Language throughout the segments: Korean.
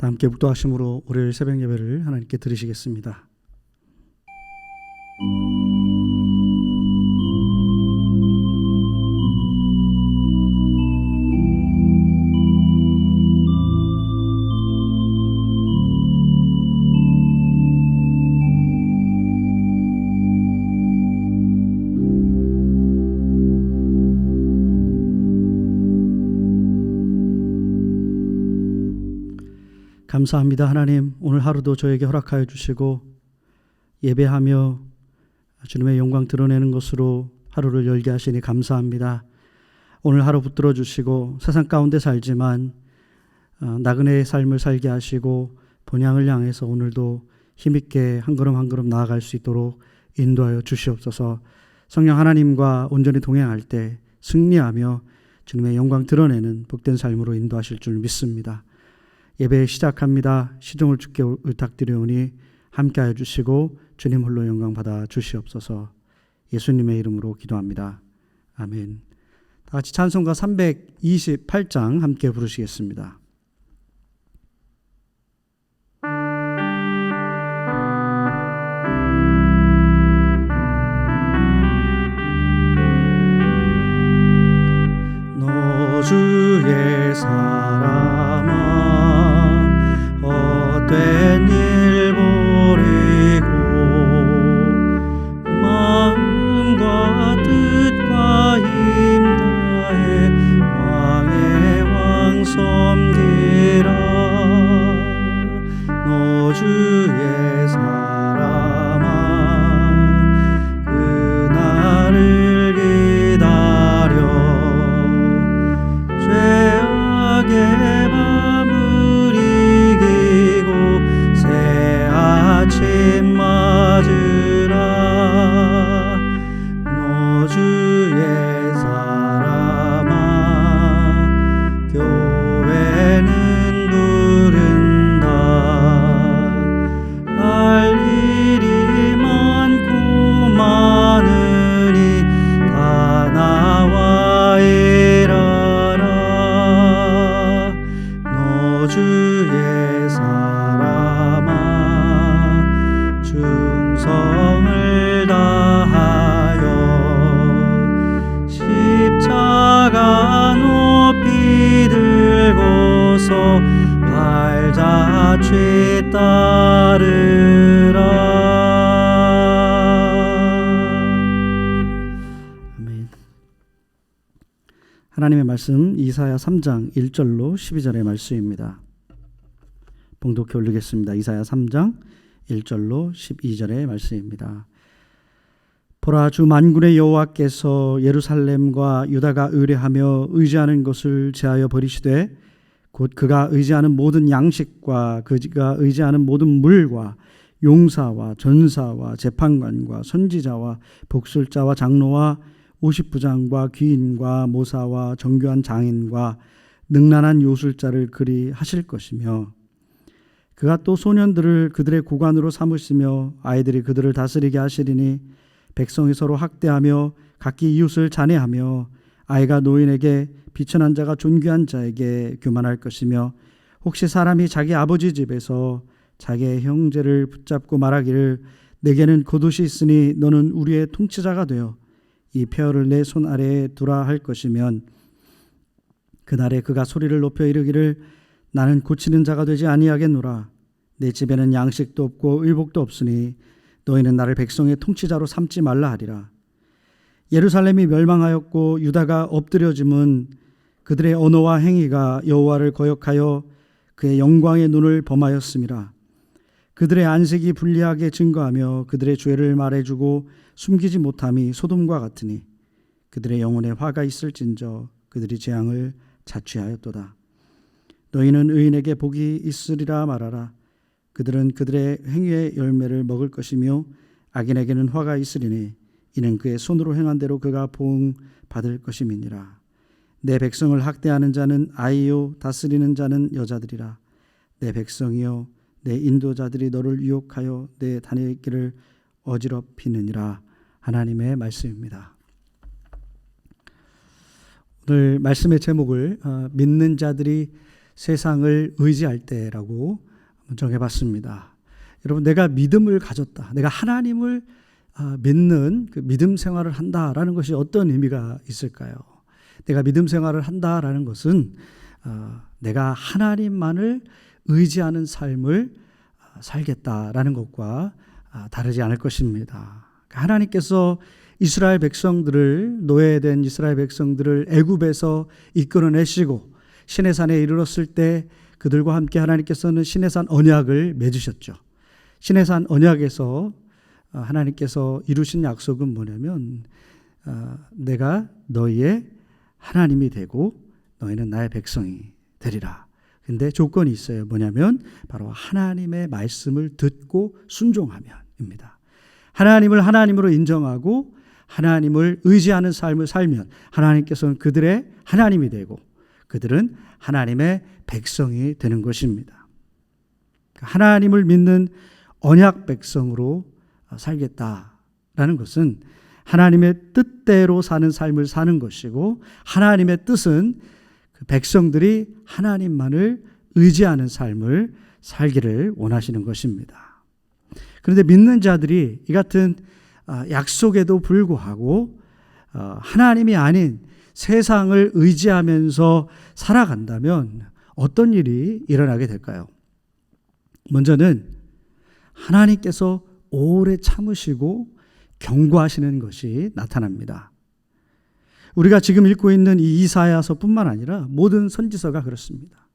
다 함께 묵도하심으로 월요일 새벽 예배를 하나님께 드리시겠습니다. 감사합니다. 하나님, 오늘 하루도 저에게 허락하여 주시고 예배하며 주님의 영광 드러내는 것으로 하루를 열게 하시니 감사합니다. 오늘 하루 붙들어 주시고 세상 가운데 살지만 나그네의 삶을 살게 하시고 본향을 향해서 오늘도 힘있게 한 걸음 한 걸음 나아갈 수 있도록 인도하여 주시옵소서. 성령 하나님과 온전히 동행할 때 승리하며 주님의 영광 드러내는 복된 삶으로 인도하실 줄 믿습니다. 예배 시작합니다. 시종을 주께 부탁드리오니 함께하여 주시고 주님 홀로 영광 받아 주시옵소서. 예수님의 이름으로 기도합니다. 아멘. 다 같이 찬송가 328장 함께 부르시겠습니다. 너 주의 사람아 헛된 일 버리고 마음과 뜻과 힘 다해 왕의 왕 섬기라. 너 주의 사람아 그날을 기다려 죄악의 밤을 이기고 새 아침 맞으라. 너 주의 사람아 교회는 부른다. 할 일이 많고 많으니 다 나와 일하라. 너 주의 사람아 충성을 다하여 십자가 높이 들고서 발자취 따르라. 아멘. 하나님의 말씀 이사야 3장 1절로 12절의 말씀입니다. 봉독해 올리겠습니다. 이사야 3장 1절로 12절의 말씀입니다. 보라, 주 만군의 여호와께서 예루살렘과 유다가 의뢰하며 의지하는 것을 제하여 버리시되 곧 그가 의지하는 모든 양식과 그가 의지하는 모든 물과 용사와 전사와 재판관과 선지자와 복술자와 장로와 50부장과 귀인과 모사와 정교한 장인과 능란한 요술자를 그리 하실 것이며 그가 또 소년들을 그들의 구관으로 삼으시며 아이들이 그들을 다스리게 하시리니 백성이 서로 학대하며 각기 이웃을 잔해하며 아이가 노인에게 비천한 자가 존귀한 자에게 교만할 것이며 혹시 사람이 자기 아버지 집에서 자기의 형제를 붙잡고 말하기를 내게는 겉옷이 있으니 너는 우리의 통치자가 되어 이 폐허를 내 손 아래에 두라 할 것이면 그날에 그가 소리를 높여 이르기를 나는 고치는 자가 되지 아니하겠노라. 내 집에는 양식도 없고 의복도 없으니 너희는 나를 백성의 통치자로 삼지 말라 하리라. 예루살렘이 멸망하였고 유다가 엎드려짐은 그들의 언어와 행위가 여호와를 거역하여 그의 영광의 눈을 범하였음이라. 그들의 안색이 불리하게 증거하며 그들의 죄를 말해주고 숨기지 못함이 소돔과 같으니 그들의 영혼에 화가 있을진저 그들이 재앙을 자취하였도다. 너희는 의인에게 복이 있으리라 말하라. 그들은 그들의 행위의 열매를 먹을 것이며 악인에게는 화가 있으리니 이는 그의 손으로 행한 대로 그가 보응 받을 것임이니라. 내 백성을 학대하는 자는 아이요 다스리는 자는 여자들이라. 내 백성이여 내 인도자들이 너를 유혹하여 내 다닐 길을 어지럽히느니라. 하나님의 말씀입니다. 오늘 말씀의 제목을 믿는 자들이 세상을 의지할 때라고 정해봤습니다. 여러분, 내가 믿음을 가졌다, 내가 하나님을 믿는 그 믿음 생활을 한다라는 것이 어떤 의미가 있을까요? 내가 믿음 생활을 한다라는 것은 내가 하나님만을 의지하는 삶을 살겠다라는 것과 다르지 않을 것입니다. 하나님께서 이스라엘 백성들을, 노예된 이스라엘 백성들을 애굽에서 이끌어내시고 시내산에 이르렀을 때 그들과 함께 하나님께서는 시내산 언약을 맺으셨죠. 시내산 언약에서 하나님께서 이루신 약속은 뭐냐면 내가 너희의 하나님이 되고 너희는 나의 백성이 되리라. 근데 조건이 있어요. 뭐냐면 바로 하나님의 말씀을 듣고 순종하면입니다. 하나님을 하나님으로 인정하고 하나님을 의지하는 삶을 살면 하나님께서는 그들의 하나님이 되고 그들은 하나님의 백성이 되는 것입니다. 하나님을 믿는 언약 백성으로 살겠다라는 것은 하나님의 뜻대로 사는 삶을 사는 것이고, 하나님의 뜻은 그 백성들이 하나님만을 의지하는 삶을 살기를 원하시는 것입니다. 그런데 믿는 자들이 이 같은 약속에도 불구하고 하나님이 아닌 세상을 의지하면서 살아간다면 어떤 일이 일어나게 될까요? 먼저는 하나님께서 오래 참으시고 경고하시는 것이 나타납니다. 우리가 지금 읽고 있는 이 이사야서뿐만 아니라 모든 선지서가 그렇습니다.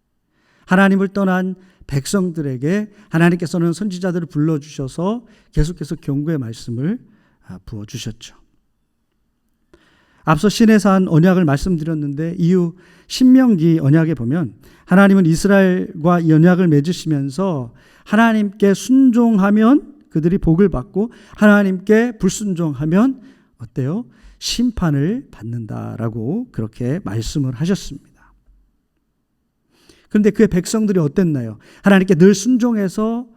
하나님을 떠난 백성들에게 하나님께서는 선지자들을 불러주셔서 계속해서 경고의 말씀을 부어주셨죠. 앞서 시내산 언약을 말씀드렸는데 이후 신명기 언약에 보면 하나님은 이스라엘과 이 언약을 맺으시면서 하나님께 순종하면 그들이 복을 받고 하나님께 불순종하면 어때요? 심판을 받는다라고 그렇게 말씀을 하셨습니다. 그런데 그의 백성들이 어땠나요? 하나님께 늘 순종해서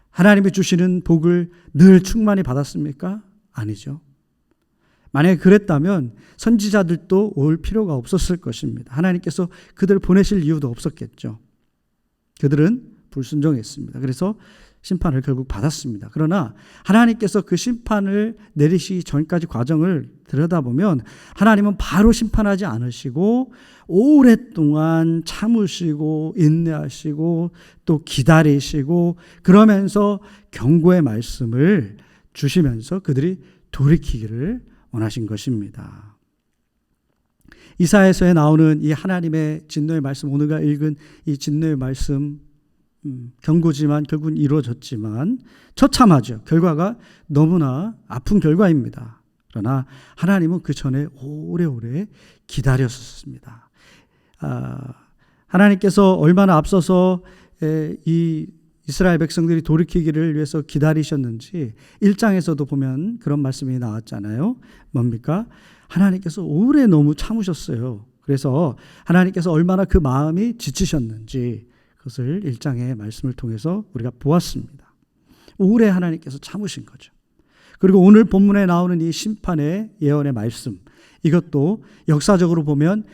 하나님이 주시는 복을 늘 충만히 받았습니까? 아니죠. 만약에 그랬다면 선지자들도 올 필요가 없었을 것입니다. 하나님께서 그들을 보내실 이유도 없었겠죠. 그들은 불순종했습니다. 그래서 심판을 결국 받았습니다. 그러나 하나님께서 그 심판을 내리시기 전까지 과정을 들여다보면 하나님은 바로 심판하지 않으시고 오랫동안 참으시고 인내하시고 또 기다리시고 그러면서 경고의 말씀을 주시면서 그들이 돌이키기를 원하신 것입니다. 이사야서에 나오는 이 하나님의 진노의 말씀, 오늘가 읽은 이 진노의 말씀, 경고지만 결국은 이루어졌지만 처참하죠. 결과가 너무나 아픈 결과입니다. 그러나 하나님은 그 전에 오래오래 기다렸었습니다. 하나님께서 얼마나 앞서서 이 이스라엘 백성들이 돌이키기를 위해서 기다리셨는지 1장에서도 보면 그런 말씀이 나왔잖아요. 뭡니까? 하나님께서 오래 너무 참으셨어요. 그래서 하나님께서 얼마나 그 마음이 지치셨는지 그것을 1장의 말씀을 통해서 우리가 보았습니다. 오래 하나님께서 참으신 거죠. 그리고 오늘 본문에 나오는 이 심판의 예언의 말씀, 이것도 역사적으로 보면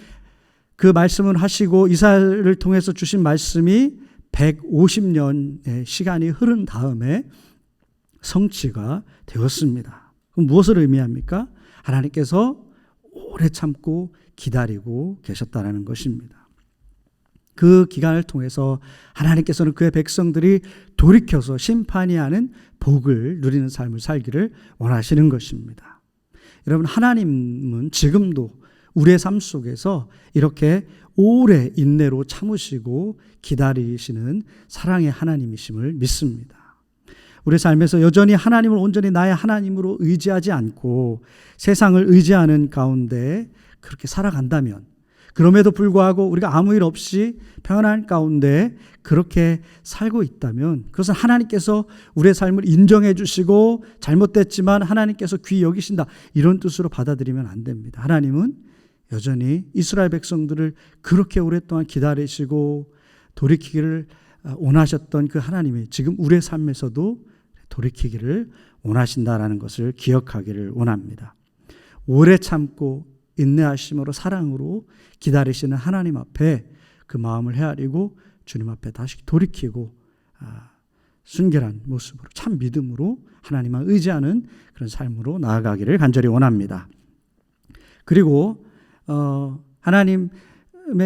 그 말씀을 하시고 이사야를 통해서 주신 말씀이 150년의 시간이 흐른 다음에 성취가 되었습니다. 그럼 무엇을 의미합니까? 하나님께서 오래 참고 기다리고 계셨다는 것입니다. 그 기간을 통해서 하나님께서는 그의 백성들이 돌이켜서 심판이 아닌 복을 누리는 삶을 살기를 원하시는 것입니다. 여러분, 하나님은 지금도 우리의 삶 속에서 이렇게 오래 인내로 참으시고 기다리시는 사랑의 하나님이심을 믿습니다. 우리 삶에서 여전히 하나님을 온전히 나의 하나님으로 의지하지 않고 세상을 의지하는 가운데 그렇게 살아간다면, 그럼에도 불구하고 우리가 아무 일 없이 평안한 가운데 그렇게 살고 있다면 그것은 하나님께서 우리의 삶을 인정해 주시고 잘못됐지만 하나님께서 귀히 여기신다, 이런 뜻으로 받아들이면 안 됩니다. 하나님은 여전히 이스라엘 백성들을 그렇게 오랫동안 기다리시고 돌이키기를 원하셨던 그 하나님이 지금 우리의 삶에서도 돌이키기를 원하신다라는 것을 기억하기를 원합니다. 오래 참고 인내하심으로 사랑으로 기다리시는 하나님 앞에 그 마음을 헤아리고 주님 앞에 다시 돌이키고 순결한 모습으로 참 믿음으로 하나님만 의지하는 그런 삶으로 나아가기를 간절히 원합니다. 그리고 하나님의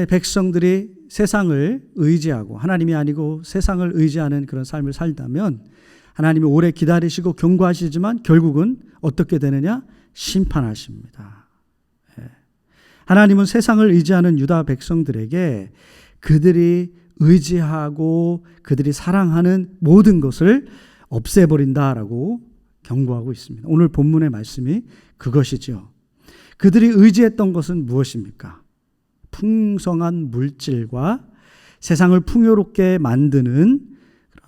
백성들이 세상을 의지하고 하나님이 아니고 세상을 의지하는 그런 삶을 살다면 하나님이 오래 기다리시고 경고하시지만 결국은 어떻게 되느냐? 심판하십니다. 하나님은 세상을 의지하는 유다 백성들에게 그들이 의지하고 그들이 사랑하는 모든 것을 없애버린다라고 경고하고 있습니다. 오늘 본문의 말씀이 그것이죠. 그들이 의지했던 것은 무엇입니까? 풍성한 물질과 세상을 풍요롭게 만드는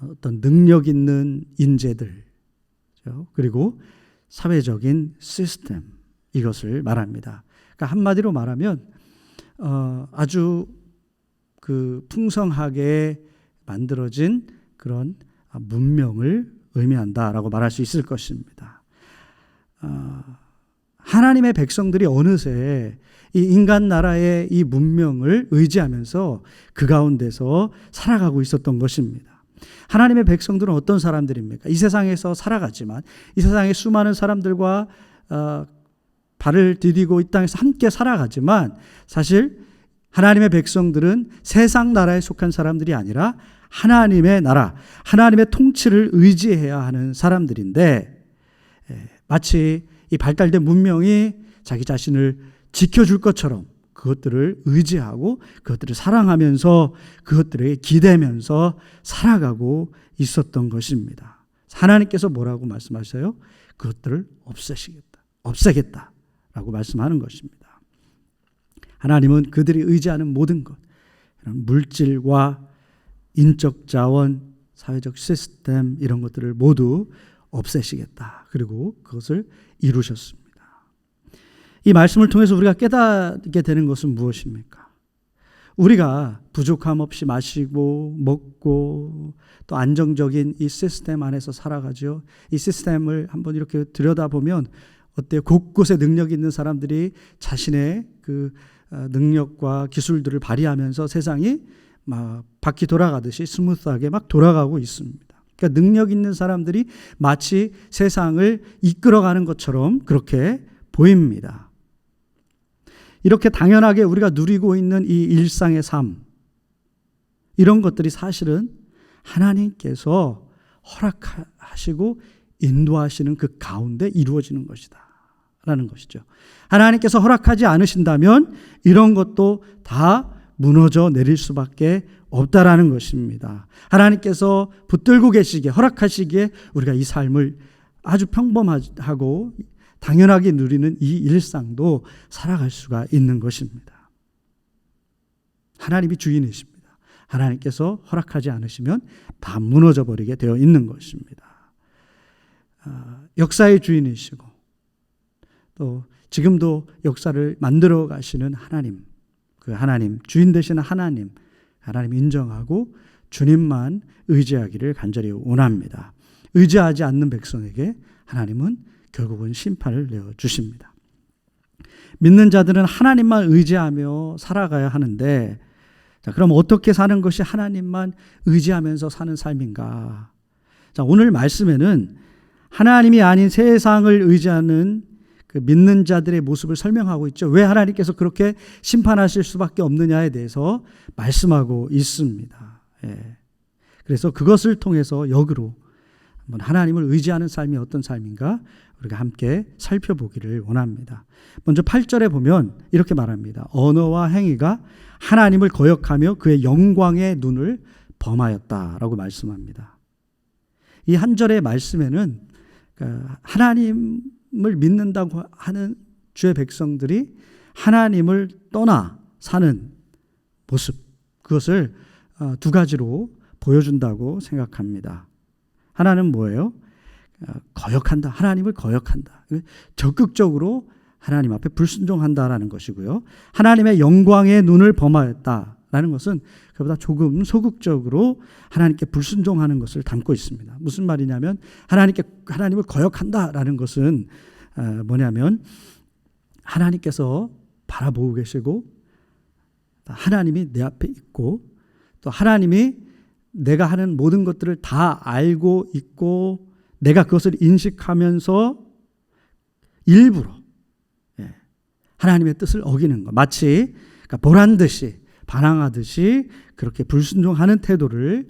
어떤 능력 있는 인재들, 그리고 사회적인 시스템, 이것을 말합니다. 그러니까 한마디로 말하면 아주 그 풍성하게 만들어진 그런 문명을 의미한다라고 말할 수 있을 것입니다. 하나님의 백성들이 어느새 이 인간 나라의 이 문명을 의지하면서 그 가운데서 살아가고 있었던 것입니다. 하나님의 백성들은 어떤 사람들입니까? 이 세상에서 살아가지만 이 세상의 수많은 사람들과 발을 디디고 이 땅에서 함께 살아가지만 사실 하나님의 백성들은 세상 나라에 속한 사람들이 아니라 하나님의 나라, 하나님의 통치를 의지해야 하는 사람들인데 마치 이 발달된 문명이 자기 자신을 지켜줄 것처럼 그것들을 의지하고 그것들을 사랑하면서 그것들에게 기대면서 살아가고 있었던 것입니다. 하나님께서 뭐라고 말씀하세요? 그것들을 없애겠다라고 말씀하는 것입니다. 하나님은 그들이 의지하는 모든 것, 물질과 인적 자원, 사회적 시스템 이런 것들을 모두 없애시겠다. 그리고 그것을 이루셨습니다. 이 말씀을 통해서 우리가 깨닫게 되는 것은 무엇입니까? 우리가 부족함 없이 마시고 먹고 또 안정적인 이 시스템 안에서 살아가죠. 이 시스템을 한번 이렇게 들여다보면 어때요? 곳곳에 능력 있는 사람들이 자신의 그 능력과 기술들을 발휘하면서 세상이 막 바퀴 돌아가듯이 스무스하게 막 돌아가고 있습니다. 그러니까 능력 있는 사람들이 마치 세상을 이끌어가는 것처럼 그렇게 보입니다. 이렇게 당연하게 우리가 누리고 있는 이 일상의 삶, 이런 것들이 사실은 하나님께서 허락하시고 인도하시는 그 가운데 이루어지는 것이다 라는 것이죠. 하나님께서 허락하지 않으신다면 이런 것도 다 무너져 내릴 수밖에 없다라는 것입니다. 하나님께서 붙들고 계시기에, 허락하시기에 우리가 이 삶을 아주 평범하고 당연하게 누리는 이 일상도 살아갈 수가 있는 것입니다. 하나님이 주인이십니다. 하나님께서 허락하지 않으시면 다 무너져 버리게 되어 있는 것입니다. 역사의 주인이시고 또 지금도 역사를 만들어 가시는 하나님, 그 하나님, 주인 되시는 하나님 인정하고 주님만 의지하기를 간절히 원합니다. 의지하지 않는 백성에게 하나님은 결국은 심판을 내어주십니다. 믿는 자들은 하나님만 의지하며 살아가야 하는데, 자, 그럼 어떻게 사는 것이 하나님만 의지하면서 사는 삶인가? 자, 오늘 말씀에는 하나님이 아닌 세상을 의지하는 그 믿는 자들의 모습을 설명하고 있죠. 왜 하나님께서 그렇게 심판하실 수밖에 없느냐에 대해서 말씀하고 있습니다. 그래서 그것을 통해서 역으로 한번 하나님을 의지하는 삶이 어떤 삶인가 우리가 함께 살펴보기를 원합니다. 먼저 8절에 보면 이렇게 말합니다. 언어와 행위가 하나님을 거역하며 그의 영광의 눈을 범하였다라고 말씀합니다. 이 한 절의 말씀에는 하나님을 믿는다고 하는 주의 백성들이 하나님을 떠나 사는 모습, 그것을 두 가지로 보여준다고 생각합니다. 하나는 뭐예요? 거역한다. 하나님을 거역한다. 적극적으로 하나님 앞에 불순종한다라는 것이고요. 하나님의 영광의 눈을 범하였다라는 것은 그보다 조금 소극적으로 하나님께 불순종하는 것을 담고 있습니다. 무슨 말이냐면 하나님을 거역한다라는 것은 뭐냐면 하나님께서 바라보고 계시고 하나님이 내 앞에 있고 또 하나님이 내가 하는 모든 것들을 다 알고 있고 내가 그것을 인식하면서 일부러 하나님의 뜻을 어기는 것, 마치 보란듯이 반항하듯이 그렇게 불순종하는 태도를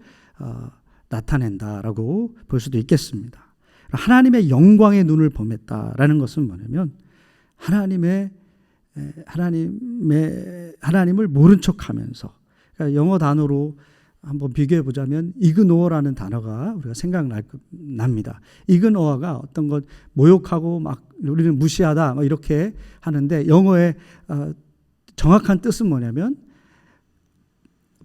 나타낸다라고 볼 수도 있겠습니다. 하나님의 영광의 눈을 범했다라는 것은 뭐냐면 하나님을 모른 척하면서, 그러니까 영어 단어로 한번 비교해 보자면 이그노어라는 단어가 우리가 생각납니다. 이그노어가 어떤 것 모욕하고 막 우리는 무시하다 막 이렇게 하는데, 영어의 정확한 뜻은 뭐냐면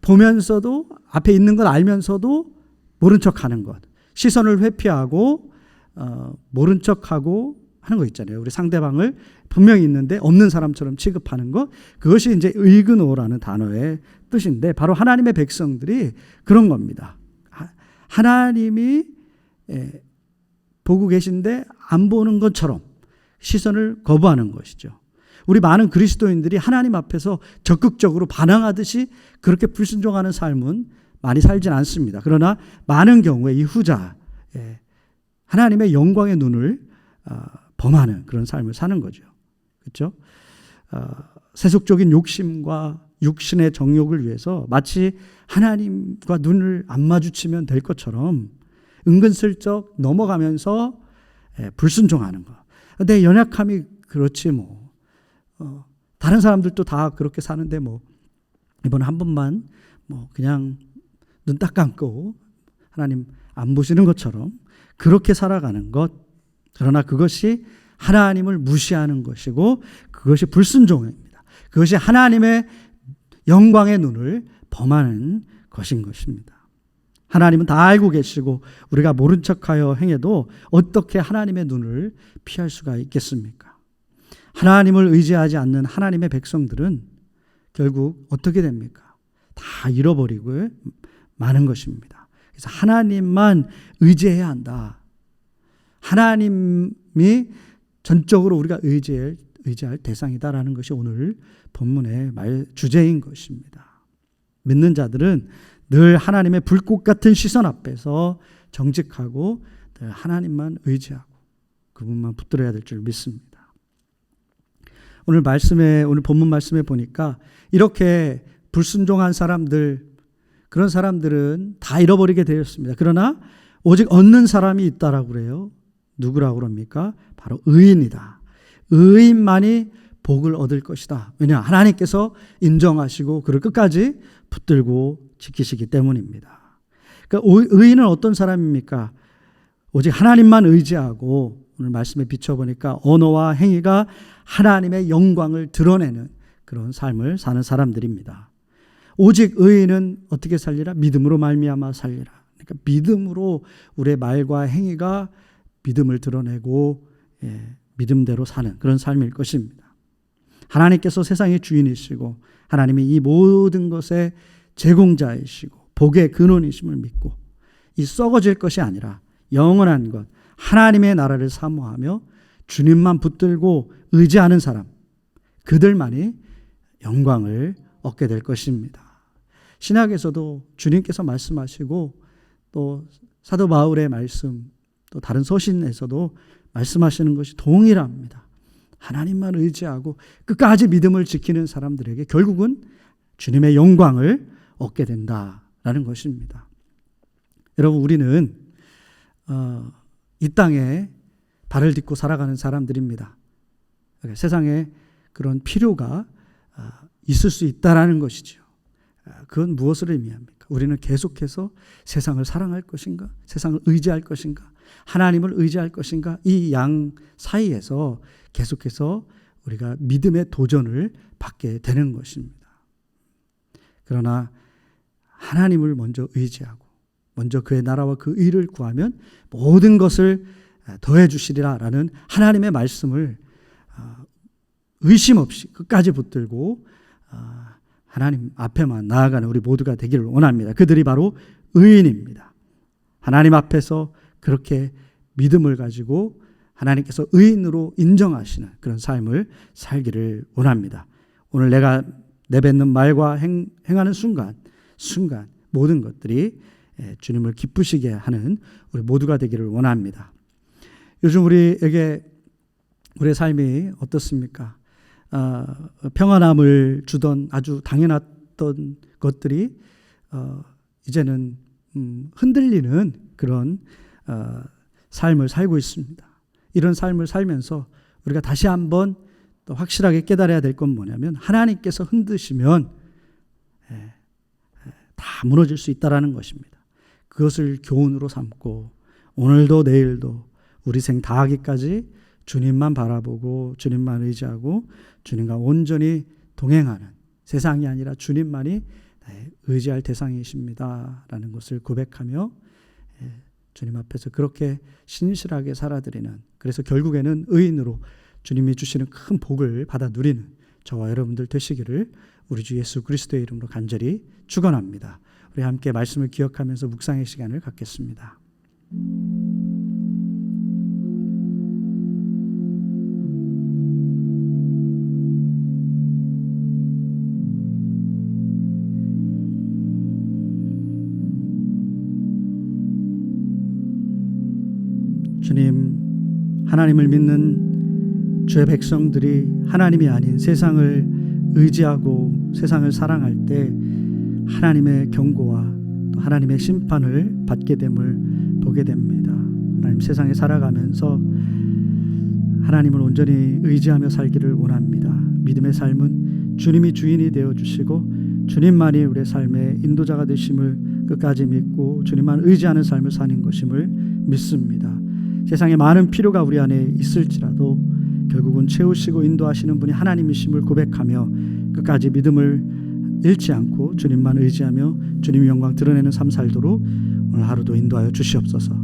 보면서도 앞에 있는 걸 알면서도 모른 척하는 것, 시선을 회피하고 모른 척하고 하는 거 있잖아요. 우리 상대방을 분명히 있는데 없는 사람처럼 취급하는 것, 그것이 이제 의그노라는 단어의 뜻인데 바로 하나님의 백성들이 그런 겁니다. 하나님이 보고 계신데 안 보는 것처럼 시선을 거부하는 것이죠. 우리 많은 그리스도인들이 하나님 앞에서 적극적으로 반항하듯이 그렇게 불순종하는 삶은 많이 살진 않습니다. 그러나 많은 경우에 이 후자, 하나님의 영광의 눈을 범하는 그런 삶을 사는 거죠. 그렇죠? 세속적인 욕심과 육신의 정욕을 위해서 마치 하나님과 눈을 안 마주치면 될 것처럼 은근슬쩍 넘어가면서 불순종하는 것. 내 연약함이 그렇지 뭐. 다른 사람들도 다 그렇게 사는데 뭐 이번에 한 번만 뭐 그냥 눈 딱 감고 하나님 안 보시는 것처럼 그렇게 살아가는 것. 그러나 그것이 하나님을 무시하는 것이고 그것이 불순종입니다. 그것이 하나님의 영광의 눈을 범하는 것인 것입니다. 하나님은 다 알고 계시고 우리가 모른 척하여 행해도 어떻게 하나님의 눈을 피할 수가 있겠습니까? 하나님을 의지하지 않는 하나님의 백성들은 결국 어떻게 됩니까? 다 잃어버리고 마는 것입니다. 그래서 하나님만 의지해야 한다. 하나님이 전적으로 우리가 의지할 대상이다라는 것이 오늘 본문의 주제인 것입니다. 믿는 자들은 늘 하나님의 불꽃 같은 시선 앞에서 정직하고 늘 하나님만 의지하고 그분만 붙들어야 될 줄 믿습니다. 오늘 본문 말씀에 보니까 이렇게 불순종한 사람들, 그런 사람들은 다 잃어버리게 되었습니다. 그러나 오직 얻는 사람이 있다라고 그래요. 누구라고 그럽니까? 바로 의인이다. 의인만이 복을 얻을 것이다. 왜냐? 하나님께서 인정하시고 그를 끝까지 붙들고 지키시기 때문입니다. 그러니까 의인은 어떤 사람입니까? 오직 하나님만 의지하고 오늘 말씀에 비춰보니까 언어와 행위가 하나님의 영광을 드러내는 그런 삶을 사는 사람들입니다. 오직 의인은 어떻게 살리라? 믿음으로 말미암아 살리라. 그러니까 믿음으로 우리의 말과 행위가 믿음을 드러내고 믿음대로 사는 그런 삶일 것입니다. 하나님께서 세상의 주인이시고 하나님이 이 모든 것의 제공자이시고 복의 근원이심을 믿고 이 썩어질 것이 아니라 영원한 것, 하나님의 나라를 사모하며 주님만 붙들고 의지하는 사람, 그들만이 영광을 얻게 될 것입니다. 신약에서도 주님께서 말씀하시고 또 사도 바울의 말씀, 또 다른 서신에서도 말씀하시는 것이 동일합니다. 하나님만 의지하고 끝까지 믿음을 지키는 사람들에게 결국은 주님의 영광을 얻게 된다라는 것입니다. 여러분, 우리는 이 땅에 발을 딛고 살아가는 사람들입니다. 세상에 그런 필요가 있을 수 있다라는 것이죠. 그건 무엇을 의미합니까? 우리는 계속해서 세상을 사랑할 것인가? 세상을 의지할 것인가? 하나님을 의지할 것인가? 이 양 사이에서 계속해서 우리가 믿음의 도전을 받게 되는 것입니다. 그러나 하나님을 먼저 의지하고 먼저 그의 나라와 그 의를 구하면 모든 것을 더해 주시리라라는 하나님의 말씀을 의심 없이 끝까지 붙들고 하나님 앞에만 나아가는 우리 모두가 되기를 원합니다. 그들이 바로 의인입니다. 하나님 앞에서 그렇게 믿음을 가지고 하나님께서 의인으로 인정하시는 그런 삶을 살기를 원합니다. 오늘 내가 내뱉는 말과 행하는 순간 모든 것들이 주님을 기쁘시게 하는 우리 모두가 되기를 원합니다. 요즘 우리에게 우리의 삶이 어떻습니까? 평안함을 주던 아주 당연했던 것들이 이제는 흔들리는 그런 삶을 살고 있습니다. 이런 삶을 살면서 우리가 다시 한번 또 확실하게 깨달아야 될 건 뭐냐면 하나님께서 흔드시면 다 무너질 수 있다라는 것입니다. 그것을 교훈으로 삼고 오늘도 내일도 우리 생 다하기까지 주님만 바라보고 주님만 의지하고 주님과 온전히 동행하는, 세상이 아니라 주님만이 의지할 대상이십니다 라는 것을 고백하며 주님 앞에서 그렇게 신실하게 살아드리는, 그래서 결국에는 의인으로 주님이 주시는 큰 복을 받아 누리는 저와 여러분들 되시기를 우리 주 예수 그리스도의 이름으로 간절히 축원합니다. 우리 함께 말씀을 기억하면서 묵상의 시간을 갖겠습니다. 주님, 하나님을 믿는 주의 백성들이 하나님이 아닌 세상을 의지하고 세상을 사랑할 때 하나님의 경고와 또 하나님의 심판을 받게 됨을 보게 됩니다. 하나님, 세상에 살아가면서 하나님을 온전히 의지하며 살기를 원합니다. 믿음의 삶은 주님이 주인이 되어주시고 주님만이 우리의 삶의 인도자가 되심을 끝까지 믿고 주님만 의지하는 삶을 사는 것임을 믿습니다. 세상에 많은 필요가 우리 안에 있을지라도 결국은 채우시고 인도하시는 분이 하나님이심을 고백하며 끝까지 믿음을 잃지 않고 주님만 의지하며 주님의 영광 드러내는 삶 살도록 오늘 하루도 인도하여 주시옵소서.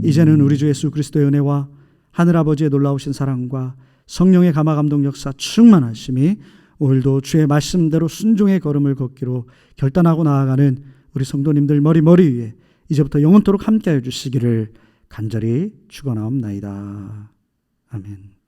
이제는 우리 주 예수 그리스도의 은혜와 하늘아버지의 놀라우신 사랑과 성령의 감화감동 역사 충만하심이 오늘도 주의 말씀대로 순종의 걸음을 걷기로 결단하고 나아가는 우리 성도님들 머리 위에 이제부터 영원토록 함께하여 주시기를 간절히 축원하옵나이다. 아멘.